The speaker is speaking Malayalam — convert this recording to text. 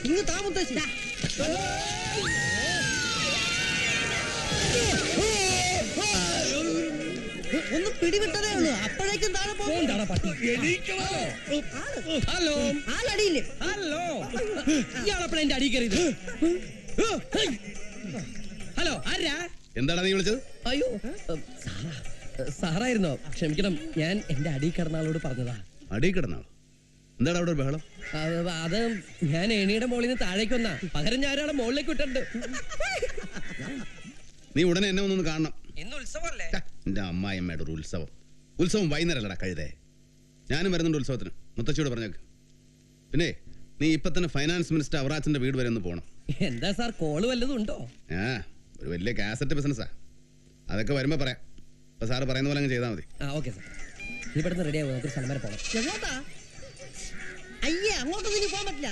ഇങ്ങ് താ മുത്തശ്ശി. ഒന്ന് പിടിവിട്ടതേ ഉള്ളൂ, അപ്പോഴേക്കും താഴെ പോകും. ഹലോ ആളടിയില്ലേ? ഹലോ ഇയാളെപ്പോഴാ എന്റെ അടി കയറിയത്? ഹലോ ആരാ? എന്താടാ നീ വിളിച്ചത്? അയ്യോ സാറായിരുന്നോ? ക്ഷമിക്കണം, ഞാൻ എന്റെ അടി കിടന്ന ആളോട് പറഞ്ഞതാ. അടി കിടന്നാളോ? എന്താടാ അവിടെ ഒരു ബഹളം? അത് ഞാൻ ഏണിയുടെ മുകളിൽ നിന്ന് താഴേക്ക് വന്നാ, പകരം ഞാൻ ഒരാളെ മുകളിലേക്ക് വിട്ടിട്ടുണ്ട്. നീ ഉടനെ എന്നെ ഒന്നൊന്ന് കാണണം. ഇന്ന് ഉത്സവമല്ലേ? എന്റെ അമ്മായിയമ്മയുടെ ഒരു ഉത്സവം. ഉത്സവം വൈകുന്നേരമല്ലടാ കഴുതേ. ഞാനും വരുന്നുണ്ട് ഉത്സവത്തിന്. മുത്തശ്ശിയോട് പറഞ്ഞേക്ക്. പിന്നെ നീ ഇപ്പൊ തന്നെ ഫൈനാൻസ് മിനിസ്റ്റർ അവറാച്ചന്റെ വീട് വരെ ഒന്ന് പോകണം. എന്താ സാർ, കോള് വല്ലതും ഉണ്ടോ? ഒരു വലിയ കാസറ്റ് ബിസിനസ്സാ. അതൊക്കെ വരുമ്പോ പറയാം. ഇപ്പൊ സാറ് പറയുന്ന പോലെ അങ്ങ് ചെയ്താൽ മതി. ഓക്കെ സാർ, ഇവിടുന്ന് റെഡി ആവും. നമുക്ക് സ്ഥലം വരെ പോകണം. എങ്ങോട്ടാ? അയ്യേ, അങ്ങോട്ടൊന്നും ഇനി പോകാൻ പറ്റില്ല.